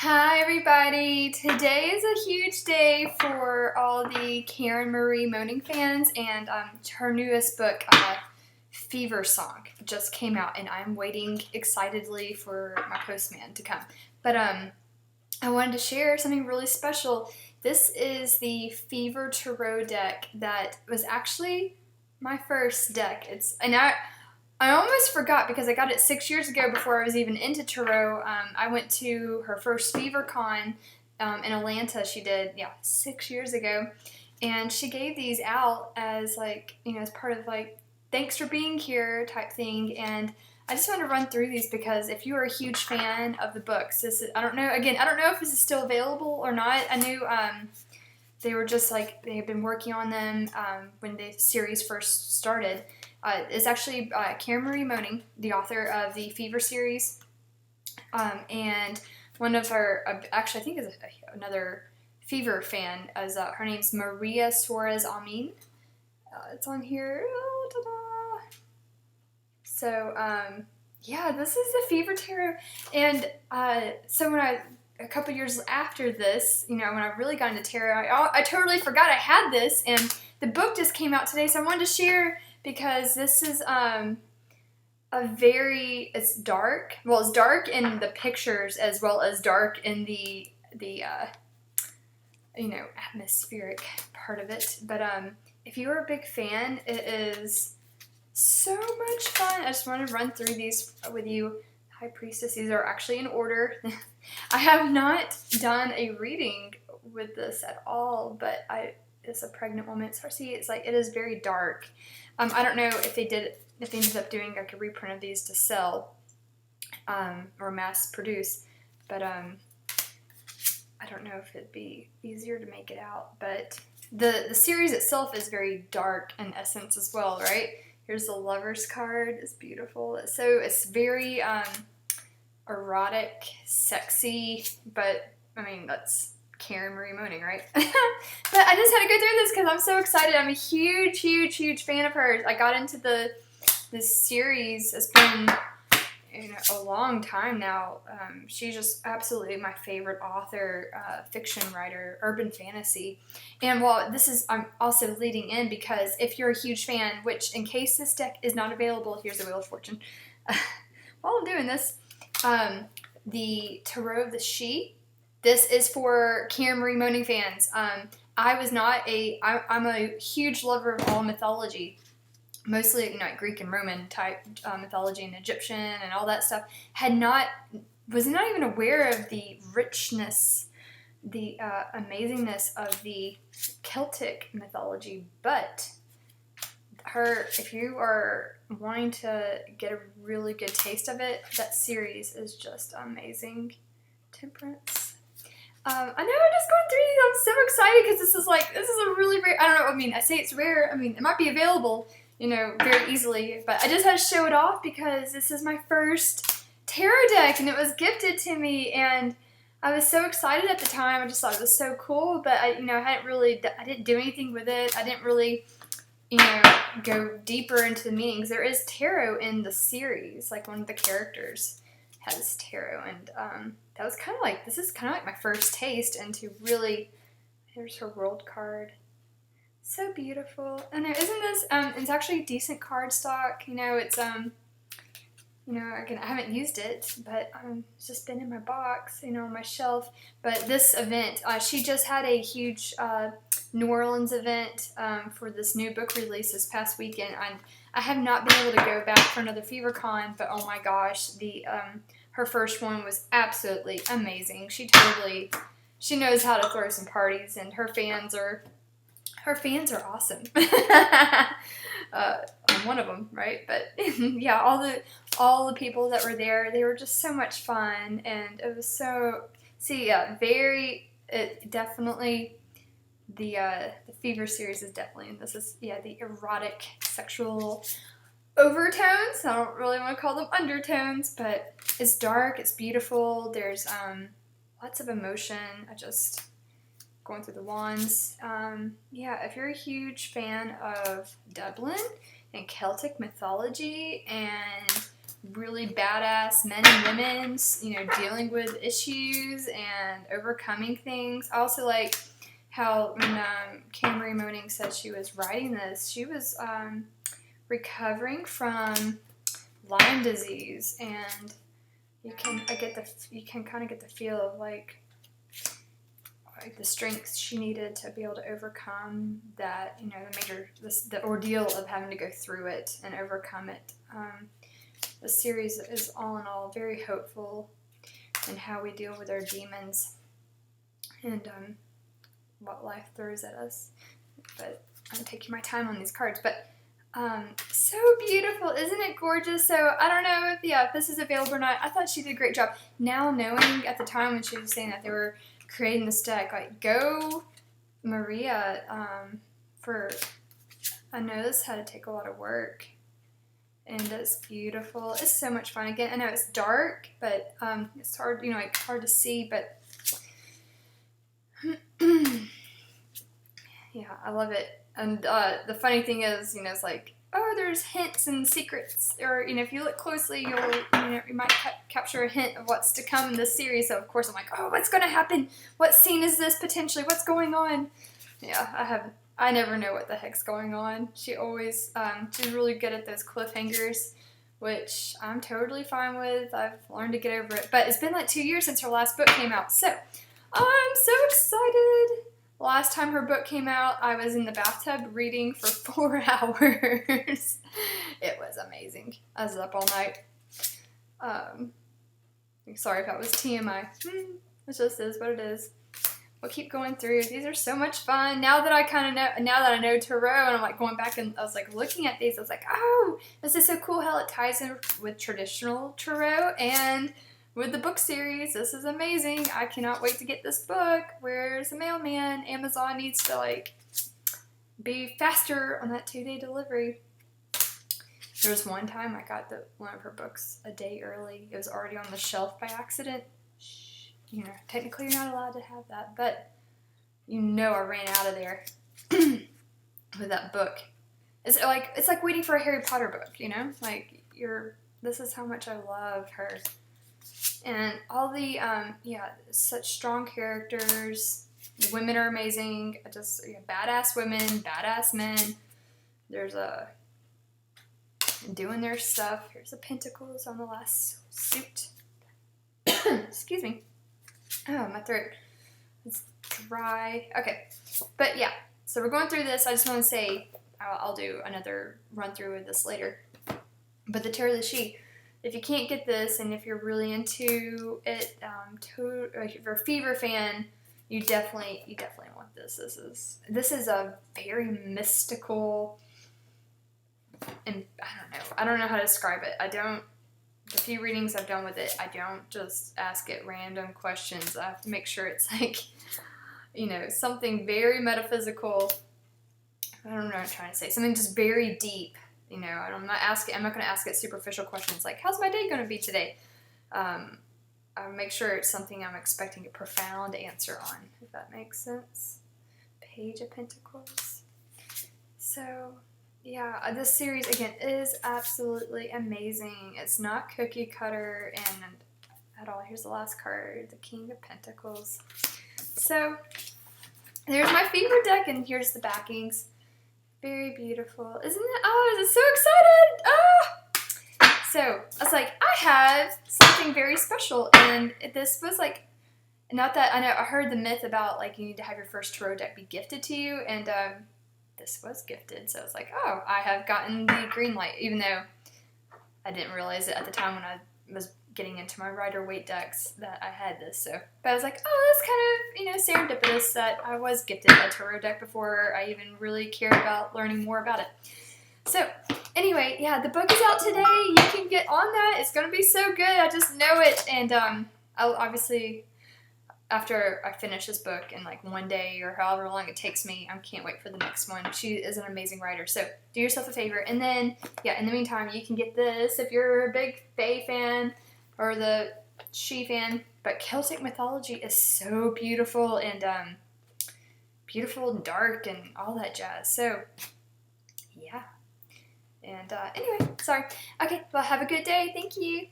Hi everybody! Today is a huge day for all the Karen Marie Moaning fans, and her newest book, Feversong, just came out, and I'm waiting excitedly for my postman to come. But I wanted to share something really special. This is the Fever Tarot deck that was actually my first deck. I almost forgot because I got it 6 years ago before I was even into tarot. I went to her first FeverCon in Atlanta. She did, 6 years ago. And she gave these out as as part of thanks for being here type thing. And I just want to run through these because if you are a huge fan of the books, I don't know if this is still available or not. I knew they were just they had been working on them when the series first started. It's actually Karen Marie Moaning, the author of the Fever series, and one of her, actually I think is another Fever fan, as her name's Maria Suarez Amin. It's on here. Oh, ta-da. So, this is the Fever Tarot, and so when a couple years after this, when I really got into tarot, I totally forgot I had this, and the book just came out today, so I wanted to share because this is it's dark. Well, it's dark in the pictures as well as dark in the atmospheric part of it. But if you're a big fan, it is so much fun. I just want to run through these with you. High Priestess, these are actually in order. I have not done a reading with this at all, but it's a pregnant woman. So see, it is very dark. I don't know if they ended up doing a reprint of these to sell, or mass produce, but I don't know if it'd be easier to make it out. But the series itself is very dark in essence as well, right? Here's the Lover's card. It's beautiful. It's very erotic, sexy, but that's Karen Marie Moaning, right? But I just had to go through this because I'm so excited. I'm a huge, huge, huge fan of hers. I got into this series. It's been a long time now. She's just absolutely my favorite author, fiction writer, urban fantasy. And I'm also leading in because if you're a huge fan, which in case this deck is not available, here's the Wheel of Fortune. While I'm doing this, the Tarot of the She. This is for Karen Marie Moaning fans. I'm a huge lover of all mythology, mostly Greek and Roman type mythology and Egyptian and all that stuff. Was not even aware of the richness, the amazingness of the Celtic mythology. But if you are wanting to get a really good taste of it, that series is just amazing. Temperance. I know I'm just going through these. I'm so excited because this is a really rare. I don't know. I say it's rare. It might be available, very easily. But I just had to show it off because this is my first tarot deck, and it was gifted to me, and I was so excited at the time. I just thought it was so cool. But I didn't do anything with it. I didn't really, go deeper into the meanings. There is tarot in the series. One of the characters has tarot, and that was this is kind of my first taste into really. Here's her world card. So beautiful. And isn't this it's actually a decent cardstock. It's again, I haven't used it, but it's just been in my box, on my shelf. But this event, she just had a huge New Orleans event for this new book release this past weekend. I have not been able to go back for another FeverCon, but oh my gosh, her first one was absolutely amazing. She knows how to throw some parties, and her fans are awesome. I'm one of them, right? But yeah, all the people that were there, they were just so much fun, and it was definitely the Fever series is definitely, and this is the erotic sexual overtones. I don't really want to call them undertones, but it's dark, it's beautiful. There's lots of emotion. I just going through the wands. If you're a huge fan of Dublin and Celtic mythology and really badass men and women, you know, dealing with issues and overcoming things. I also like how when Karen Marie Moning said she was writing this, she was recovering from Lyme disease, and you can kind of get the feel of like the strength she needed to be able to overcome that, you know, the ordeal of having to go through it and overcome it. The series is all in all very hopeful in how we deal with our demons and what life throws at us. But I'm taking my time on these cards, but so beautiful, isn't it gorgeous? So I don't know if this is available or not. I thought she did a great job. Now knowing at the time when she was saying that they were creating this deck, like, go Maria, I know this had to take a lot of work, and it's beautiful. It's so much fun. Again, I know it's dark, but it's hard, you know, like hard to see, but yeah, I love it. And the funny thing is, you know, it's like, oh, there's hints and secrets, or, you know, if you look closely, you might capture a hint of what's to come in this series. So of course I'm like, oh, what's going to happen? What scene is this potentially? What's going on? Yeah, I never know what the heck's going on. She always, she's really good at those cliffhangers, which I'm totally fine with. I've learned to get over it. But it's been like 2 years since her last book came out, so I'm so excited. Last time her book came out, I was in the bathtub reading for 4 hours. It was amazing. I was up all night. Sorry if that was TMI. It just is what it is. We'll keep going through. These are so much fun. Now that I know tarot, and I'm like going back and I was like looking at these, I was like, oh, this is so cool how it ties in with traditional tarot and with the book series. This is amazing. I cannot wait to get this book. Where's the mailman? Amazon needs to like be faster on that 2-day delivery. There was one time I got one of her books a day early. It was already on the shelf by accident. You know, technically you're not allowed to have that, but you know, I ran out of there with that book. It's like waiting for a Harry Potter book, you know? Like, this is how much I love her. And all the, such strong characters. The women are amazing. Badass women, badass men. There's doing their stuff. Here's the pentacles on the last suit. Excuse me. Oh, my throat is dry. Okay. But yeah, so we're going through this. I just want to say, I'll do another run through with this later. But the Tarot of the She, if you can't get this, and if you're really into it, if you're a Fever fan, you definitely want this. This is a very mystical, and I don't know how to describe it. The few readings I've done with it, I don't just ask it random questions. I have to make sure it's like, you know, something very metaphysical. I don't know what I'm trying to say. Something just very deep. You know, I'm not going to ask it superficial questions like, how's my day going to be today? I'll make sure it's something I'm expecting a profound answer on, if that makes sense. Page of Pentacles. So, yeah, this series, again, is absolutely amazing. It's not cookie cutter and at all. Here's the last card, the King of Pentacles. So, there's my Fever deck, and here's the backings. Very beautiful. Isn't it? Oh, I'm so excited! Oh! So, I was like, I have something very special, and this was like, not that, I know, I heard the myth about, like, you need to have your first tarot deck be gifted to you, and, this was gifted, so it's like, oh, I have gotten the green light, even though I didn't realize it at the time when I was getting into my Rider-Waite decks that I had this, so, but I was like, oh, that's kind of, you know, serendipitous that I was gifted a tarot deck before I even really cared about learning more about it. So, anyway, yeah, the book is out today. You can get on that. It's going to be so good. I just know it, and I'll obviously, after I finish this book in like 1 day or however long it takes me, I can't wait for the next one. She is an amazing writer, so do yourself a favor. And then, yeah, in the meantime, you can get this if you're a big Fae fan or the She fan. But Celtic mythology is so beautiful and beautiful and dark and all that jazz. So, yeah. And anyway, sorry. Okay, well, have a good day. Thank you.